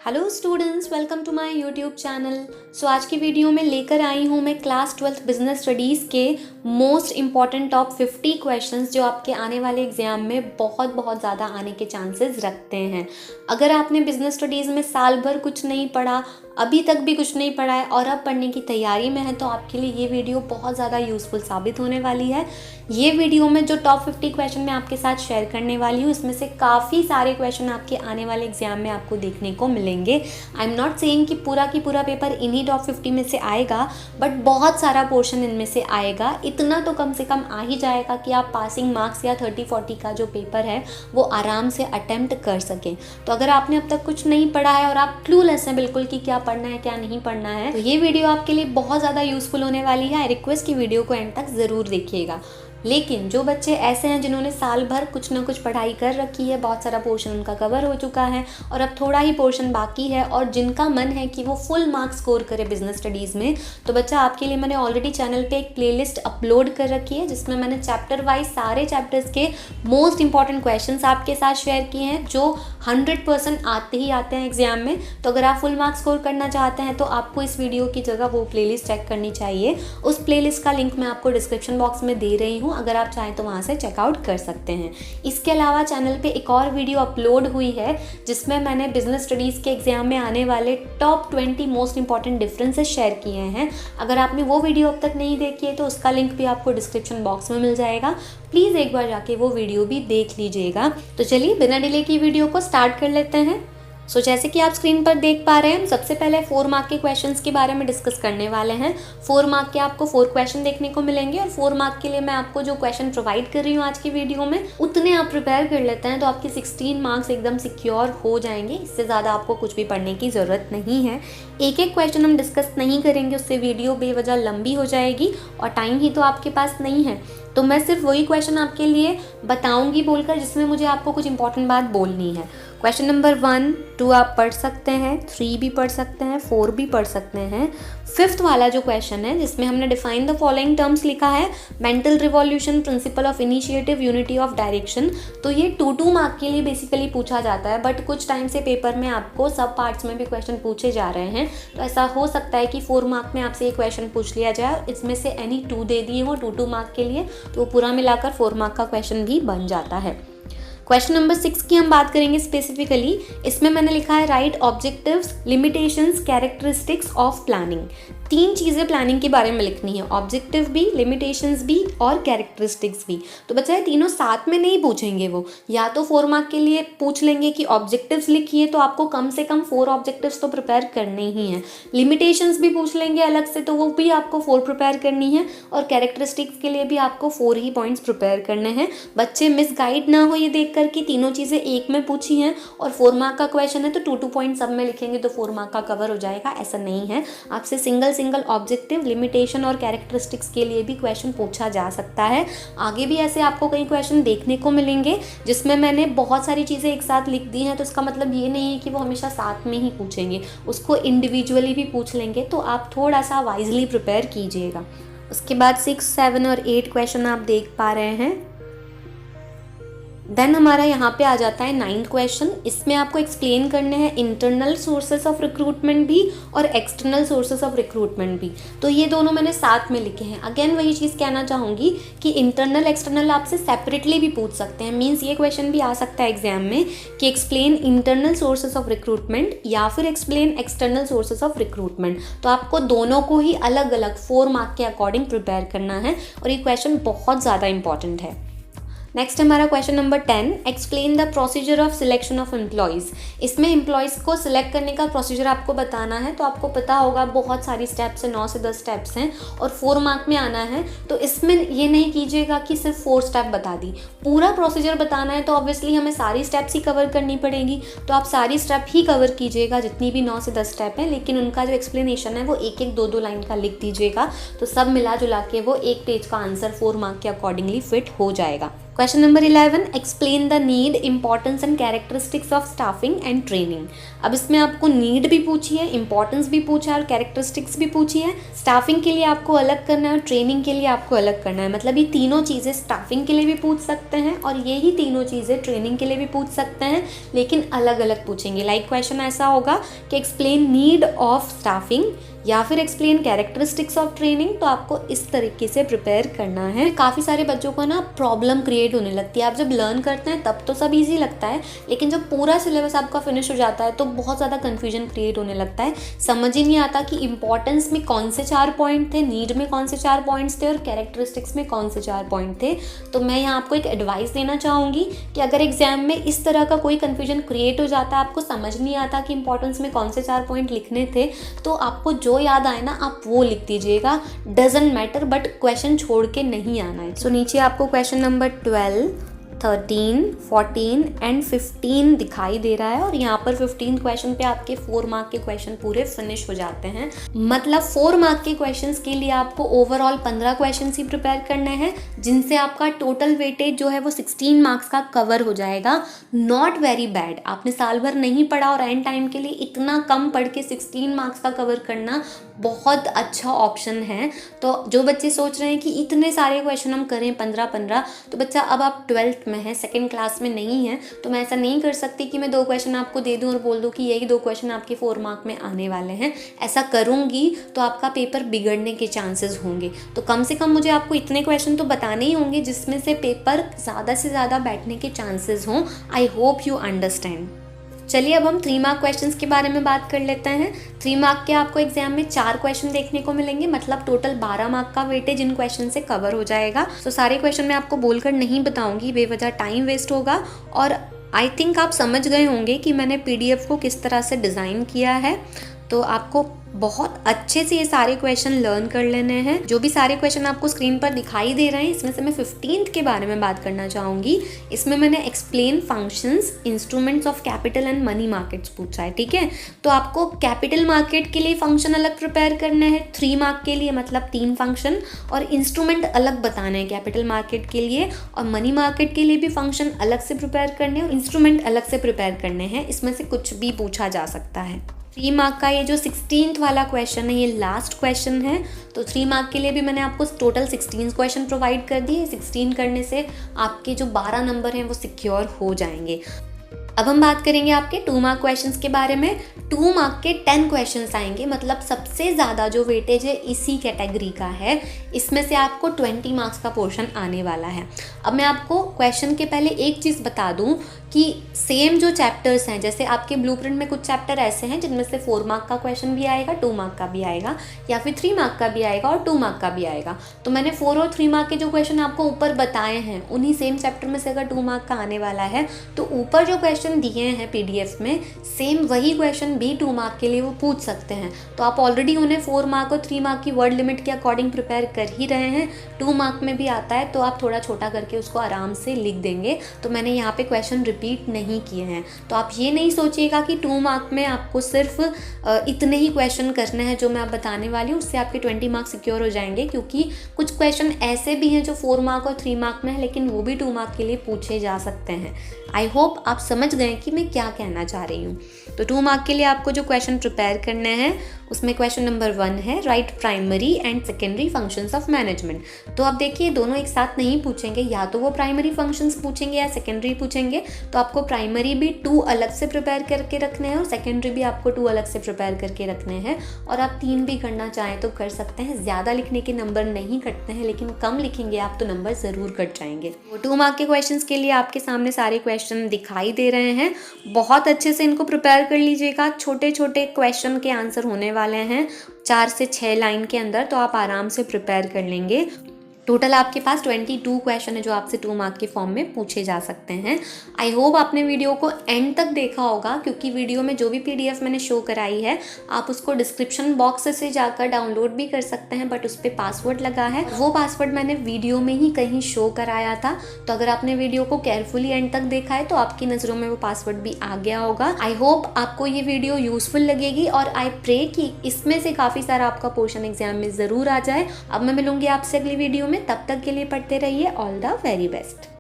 Hello students, welcome to my YouTube channel. So आज की video में लेकर आई हूँ मैं क्लास 12th बिजनेस स्टडीज़ के मोस्ट इम्पॉर्टेंट टॉप 50 क्वेश्चंस जो आपके आने वाले एग्जाम में बहुत ज़्यादा आने के चांसेस रखते हैं। अगर आपने बिजनेस स्टडीज़ में साल भर कुछ नहीं पढ़ा, अभी तक भी कुछ नहीं पढ़ा है और अब पढ़ने की तैयारी में है, तो आपके लिए ये वीडियो बहुत ज़्यादा यूज़फुल साबित होने वाली है। ये वीडियो में जो टॉप 50 क्वेश्चन मैं आपके साथ शेयर करने वाली हूँ, इसमें से काफ़ी सारे क्वेश्चन आपके आने वाले एग्जाम में आपको देखने को मिलेंगे। आई एम नॉट सेइंग कि पूरा की पूरा पेपर इन्हीं टॉप 50 में से आएगा, बट बहुत सारा पोर्शन इनमें से आएगा। इतना तो कम से कम आ ही जाएगा कि आप पासिंग मार्क्स या 30-40 का जो पेपर है वो आराम से अटेम्प्ट कर सकें। तो अगर आपने अब तक कुछ नहीं पढ़ा है और आप क्लूलेस हैं बिल्कुल कि क्या पढ़ना है क्या नहीं पढ़ना है, तो ये वीडियो आपके लिए बहुत ज़्यादा यूज़फुल होने वाली है। आई रिक्वेस्ट की वीडियो को एंड तक ज़रूर देखिएगा। लेकिन जो बच्चे ऐसे हैं जिन्होंने साल भर कुछ ना कुछ पढ़ाई कर रखी है, बहुत सारा पोर्शन उनका कवर हो चुका है और अब थोड़ा ही पोर्शन बाकी है, और जिनका मन है कि वो फुल मार्क्स स्कोर करे बिजनेस स्टडीज़ में, तो बच्चा आपके लिए मैंने ऑलरेडी चैनल पे एक प्लेलिस्ट अपलोड कर रखी है जिसमें मैंने चैप्टर वाइज सारे चैप्टर्स के मोस्ट इंपॉर्टेंट क्वेश्चंस आपके साथ शेयर किए हैं जो 100% आते ही आते हैं एग्जाम में। तो अगर आप फुल मार्क्स स्कोर करना चाहते हैं तो आपको इस वीडियो की जगह वो प्लेलिस्ट चेक करनी चाहिए। उस प्लेलिस्ट का लिंक मैं आपको डिस्क्रिप्शन बॉक्स में दे रही हूँ, अगर आप चाहें तो वहाँ से चेकआउट कर सकते हैं। इसके अलावा चैनल पे एक और वीडियो अपलोड हुई है जिसमें मैंने बिजनेस स्टडीज़ के एग्जाम में आने वाले top 20 most important differences share किए हैं। अगर आपने वो वीडियो अब तक नहीं देखी है तो उसका लिंक भी आपको डिस्क्रिप्शन बॉक्स में मिल जाएगा। प्लीज़ एक बार जाके वो वीडियो भी देख लीजिएगा। तो चलिए बिना डिले की वीडियो को स्टार्ट कर लेते हैं। सो जैसे कि आप स्क्रीन पर देख पा रहे हैं, हम सबसे पहले 4 मार्क के क्वेश्चंस के बारे में डिस्कस करने वाले हैं। 4 मार्क के आपको 4 क्वेश्चन देखने को मिलेंगे और 4 मार्क के लिए मैं आपको जो क्वेश्चन प्रोवाइड कर रही हूँ आज की वीडियो में, उतने आप प्रिपेयर कर लेते हैं तो आपके 16 मार्क्स एकदम सिक्योर हो जाएंगे। इससे ज़्यादा आपको कुछ भी पढ़ने की ज़रूरत नहीं है। एक एक क्वेश्चन हम डिस्कस नहीं करेंगे, उससे वीडियो बेवजह लंबी हो जाएगी और टाइम ही तो आपके पास नहीं है। तो मैं सिर्फ वही क्वेश्चन आपके लिए बताऊंगी बोलकर जिसमें मुझे आपको कुछ इंपॉर्टेंट बात बोलनी है। क्वेश्चन नंबर 1, 2 आप पढ़ सकते हैं, 3 भी पढ़ सकते हैं, 4 भी पढ़ सकते हैं। 5th वाला जो क्वेश्चन है जिसमें हमने डिफाइन द फॉलोइंग टर्म्स लिखा है, mental revolution, principle of initiative, unity of direction. तो ये 2 मार्क के लिए बेसिकली पूछा जाता है, बट कुछ टाइम से पेपर में आपको सब पार्ट्स में भी क्वेश्चन पूछे जा रहे हैं। तो ऐसा हो सकता है कि 4 मार्क में आपसे ये क्वेश्चन पूछ लिया जाए, इसमें से एनी 2 दे दिए हो 2 मार्क के लिए, तो पूरा मिलाकर 4 मार्क का क्वेश्चन भी बन जाता है। क्वेश्चन नंबर 6 की हम बात करेंगे स्पेसिफिकली। इसमें मैंने लिखा है right objectives, limitations, characteristics of planning. 3 चीज़ें प्लानिंग के बारे में लिखनी है, ऑब्जेक्टिव भी, लिमिटेशंस भी और कैरेक्टरिस्टिक्स भी। तो बच्चा ये तीनों साथ में नहीं पूछेंगे, वो या तो 4 मार्क के लिए पूछ लेंगे कि ऑब्जेक्टिव्स लिखिए, तो आपको कम से कम 4 ऑब्जेक्टिव्स तो प्रिपेयर करने ही हैं। लिमिटेशंस भी पूछ लेंगे अलग से, तो वो भी आपको 4 प्रिपेयर करनी है, और कैरेक्टरिस्टिक्स के लिए भी आपको 4 ही पॉइंट्स प्रिपेयर करने हैं। बच्चे मिसगाइड ना हो ये देख कर कि तीनों चीज़ें एक में पूछी हैं और 4 मार्क का क्वेश्चन है तो 2 पॉइंट सब में लिखेंगे तो 4 मार्क का कवर हो जाएगा। ऐसा नहीं है, आपसे सिंगल ऑब्जेक्टिव, लिमिटेशन और कैरेक्टरिस्टिक्स के लिए भी क्वेश्चन पूछा जा सकता है। आगे भी ऐसे आपको कई क्वेश्चन देखने को मिलेंगे जिसमें मैंने बहुत सारी चीज़ें एक साथ लिख दी हैं, तो इसका मतलब ये नहीं है कि वो हमेशा साथ में ही पूछेंगे, उसको इंडिविजुअली भी पूछ लेंगे। तो आप थोड़ा सा वाइजली प्रिपेयर कीजिएगा। उसके बाद 6, 7 और 8 क्वेश्चन आप देख पा रहे हैं। देन हमारा यहाँ पे आ जाता है 9th क्वेश्चन। इसमें आपको एक्सप्लेन करने हैं इंटरनल सोर्सेस ऑफ रिक्रूटमेंट भी और एक्सटर्नल सोर्सेस ऑफ रिक्रूटमेंट भी। तो ये दोनों मैंने साथ में लिखे हैं। अगेन वही चीज़ कहना चाहूँगी कि इंटरनल एक्सटर्नल आपसे सेपरेटली भी पूछ सकते हैं। मीन्स ये क्वेश्चन भी आ सकता है एग्जाम में कि explain internal sources of recruitment या फिर explain external sources of recruitment. तो आपको दोनों को ही अलग अलग 4 मार्क के अकॉर्डिंग प्रिपेयर करना है और ये क्वेश्चन बहुत ज़्यादा इंपॉर्टेंट है। नेक्स्ट हमारा question number 10, explain the procedure of selection of employees. इसमें एम्प्लॉयज़ को सिलेक्ट करने का प्रोसीजर आपको बताना है। तो आपको पता होगा बहुत सारी स्टेप्स हैं, 9 से 10 स्टेप्स हैं और 4 मार्क में आना है। तो इसमें ये नहीं कीजिएगा कि सिर्फ 4 स्टेप बता दी, पूरा प्रोसीजर बताना है। तो ऑब्वियसली हमें सारी स्टेप्स ही कवर करनी पड़ेगी, तो आप सारी स्टेप ही कवर कीजिएगा जितनी भी 9 से 10 स्टेप हैं, लेकिन उनका जो एक्सप्लेनेशन है वो 1-1, 2-2 लाइन का लिख दीजिएगा। तो सब मिला जुला के वो 1 पेज का आंसर 4 मार्क के अकॉर्डिंगली फिट हो जाएगा। Question number 11, explain the need, importance and characteristics of staffing and training. अब इसमें आपको नीड भी पूछी है, इंपॉर्टेंस भी पूछा है और कैरेक्टरिस्टिक्स भी पूछी है। स्टाफिंग के लिए आपको अलग करना है और ट्रेनिंग के लिए आपको अलग करना है। मतलब ये तीनों चीज़ें स्टाफिंग के लिए भी पूछ सकते हैं और यही तीनों चीज़ें ट्रेनिंग के लिए भी पूछ सकते हैं, लेकिन अलग अलग पूछेंगे। लाइक क्वेश्चन ऐसा होगा कि एक्सप्लेन नीड ऑफ स्टाफिंग या फिर एक्सप्लेन कैरेक्टरिस्टिक्स ऑफ ट्रेनिंग, तो आपको इस तरीके से प्रिपेयर करना है। काफ़ी सारे बच्चों को ना प्रॉब्लम क्रिएट होने लगती है। आप जब लर्न करते हैं तब तो सब इजी लगता है, लेकिन जब पूरा सिलेबस आपका फिनिश हो जाता है तो बहुत ज़्यादा कन्फ्यूजन क्रिएट होने लगता है। समझ ही नहीं आता कि इंपॉर्टेंस में कौन से 4 पॉइंट थे, नीड में कौन से 4 पॉइंट्स थे और कैरेक्टरिस्टिक्स में कौन से 4 पॉइंट थे। तो मैं यहाँ आपको एक एडवाइस देना चाहूँगी कि अगर एग्जाम में इस तरह का कोई कन्फ्यूजन क्रिएट हो जाता है, आपको समझ नहीं आता कि इंपॉर्टेंस में कौन से 4 पॉइंट लिखने थे, तो आपको जो याद आए ना आप वो लिख दीजिएगा। डजंट मैटर, बट क्वेश्चन छोड़ के नहीं आना है। सो नीचे आपको क्वेश्चन नंबर 12, 13, 14 एंड 15 दिखाई दे रहा है और यहाँ पर 15 क्वेश्चन पे आपके 4 मार्क के क्वेश्चन पूरे फिनिश हो जाते हैं। मतलब 4 मार्क के क्वेश्चंस के लिए आपको ओवरऑल 15 क्वेश्चन ही प्रिपेयर करने हैं, जिनसे आपका टोटल वेटेज जो है वो 16 मार्क्स का कवर हो जाएगा। Not very bad. आपने साल भर नहीं पढ़ा और एंड टाइम के लिए इतना कम पढ़ के 16 मार्क्स का कवर करना बहुत अच्छा ऑप्शन है। तो जो बच्चे सोच रहे हैं कि इतने सारे क्वेश्चन हम करें 15-15, तो बच्चा अब आप 12th में है, सेकंड क्लास में नहीं है, तो मैं ऐसा नहीं कर सकती कि मैं 2 क्वेश्चन आपको दे दूं और बोल दूं कि यही 2 क्वेश्चन आपके 4 मार्क में आने वाले हैं। ऐसा करूंगी तो आपका पेपर बिगड़ने के चांसेस होंगे। तो कम से कम मुझे आपको इतने क्वेश्चन तो बताने ही होंगे जिसमें से पेपर ज़्यादा से ज़्यादा बैठने के चांसेस हों। I hope you understand. चलिए अब हम 3 मार्क क्वेश्चंस के बारे में बात कर लेते हैं। 3 मार्क के आपको एग्जाम में 4 क्वेश्चन देखने को मिलेंगे, मतलब टोटल 12 मार्क का वेटेज इन क्वेश्चन से कवर हो जाएगा। तो सारे क्वेश्चन मैं आपको बोलकर नहीं बताऊंगी, बेवजह टाइम वेस्ट होगा। और आई थिंक आप समझ गए होंगे कि मैंने PDF को किस तरह से डिज़ाइन किया है। तो आपको बहुत अच्छे से ये सारे क्वेश्चन लर्न कर लेने हैं। जो भी सारे क्वेश्चन आपको स्क्रीन पर दिखाई दे रहे हैं, इसमें से मैं 15th के बारे में बात करना चाहूँगी। इसमें मैंने explain functions, instruments of capital and money markets पूछा है, ठीक है। तो आपको कैपिटल मार्केट के लिए फंक्शन अलग प्रिपेयर करने हैं 3 मार्क के लिए, मतलब 3 फंक्शन, और इंस्ट्रूमेंट अलग बताने हैं कैपिटल मार्केट के लिए, और मनी मार्केट के लिए भी फंक्शन अलग से प्रिपेयर करने हैं और इंस्ट्रूमेंट अलग से प्रिपेयर करने हैं। इसमें से कुछ भी पूछा जा सकता है। 3 मार्क का ये जो 16th वाला क्वेश्चन है, ये लास्ट क्वेश्चन है। तो 3 मार्क के लिए भी मैंने आपको टोटल 16 क्वेश्चन प्रोवाइड कर दिए। 16 करने से आपके जो 12 नंबर हैं वो सिक्योर हो जाएंगे। अब हम बात करेंगे आपके 2 मार्क क्वेश्चंस के बारे में। 2 मार्क के 10 क्वेश्चंस आएंगे, मतलब सबसे ज़्यादा जो वेटेज है इसी कैटेगरी का है। इसमें से आपको 20 मार्क्स का पोर्शन आने वाला है। अब मैं आपको क्वेश्चन के पहले एक चीज़ बता दूं कि सेम जो चैप्टर्स हैं, जैसे आपके ब्लूप्रिंट में कुछ चैप्टर ऐसे हैं जिनमें से 4 मार्क का क्वेश्चन भी आएगा, 2 मार्क का भी आएगा, या फिर 3 मार्क का भी आएगा और 2 मार्क का भी आएगा। तो मैंने 4 और 3 मार्क के जो क्वेश्चन आपको ऊपर बताए हैं, उन्हीं सेम चैप्टर में से अगर 2 मार्क का आने वाला है, तो ऊपर जो क्वेश्चन दिए हैं PDF में, सेम वही क्वेश्चन भी 2 मार्क के लिए वो पूछ सकते हैं। तो आप ऑलरेडी उन्हें 4 मार्क और 3 मार्क की वर्ड लिमिट के अकॉर्डिंग प्रिपेयर कर ही रहे हैं। 2 मार्क में भी आता है तो आप थोड़ा छोटा करके उसको आराम से लिख देंगे। तो मैंने यहाँ पे क्वेश्चन रिपीट नहीं किए हैं। तो आप ये नहीं सोचिएगा कि 2 मार्क में आपको सिर्फ इतने ही क्वेश्चन करने हैं जो मैं आप बताने वाली हूँ, उससे आपके 20 मार्क्स सिक्योर हो जाएंगे। क्योंकि कुछ क्वेश्चन ऐसे भी हैं जो 4 मार्क और 3 मार्क में है, लेकिन वो भी 2 मार्क के लिए पूछे जा सकते हैं। आई होप आप समझ गए कि मैं क्या कहना चाह रही हूँ। तो 2 मार्क के लिए आपको जो क्वेश्चन प्रिपेयर करने हैं, उसमें क्वेश्चन नंबर 1 है right primary and secondary functions of management. तो आप देखिए दोनों एक साथ नहीं पूछेंगे, या तो वो प्राइमरी फंक्शंस पूछेंगे या सेकेंडरी पूछेंगे। तो आपको प्राइमरी भी 2 अलग से प्रिपेयर करके रखने हैं और सेकेंडरी भी आपको 2 अलग से प्रिपेयर करके रखने हैं। और आप 3 भी करना चाहें तो कर सकते हैं। ज़्यादा लिखने के नंबर नहीं कटते हैं, लेकिन कम लिखेंगे आप तो नंबर ज़रूर कट जाएंगे। वो 2 मार्क के क्वेश्चन के लिए आपके सामने सारे क्वेश्चन दिखाई दे रहे हैं। बहुत अच्छे से इनको प्रिपेयर कर लीजिएगा। छोटे छोटे क्वेश्चन के आंसर होने वाले हैं 4 से 6 लाइन के अंदर, तो आप आराम से प्रिपेयर कर लेंगे। टोटल आपके पास 22 क्वेश्चन है जो आपसे 2 मार्क के फॉर्म में पूछे जा सकते हैं। आई होप आपने वीडियो को एंड तक देखा होगा, क्योंकि वीडियो में जो भी PDF मैंने शो कराई है आप उसको डिस्क्रिप्शन बॉक्स से जाकर डाउनलोड भी कर सकते हैं, बट उस पर पासवर्ड लगा है। वो पासवर्ड मैंने वीडियो में ही कहीं शो कराया था। तो अगर आपने वीडियो को केयरफुली एंड तक देखा है तो आपकी नज़रों में वो पासवर्ड भी आ गया होगा। आई होप आपको ये वीडियो यूजफुल लगेगी और आई प्रे कि इसमें से काफ़ी सारा आपका पोर्शन एग्जाम में ज़रूर आ जाए। अब मैं मिलूंगी आपसे अगली वीडियो में, तब तक के लिए पढ़ते रहिए। All the very best.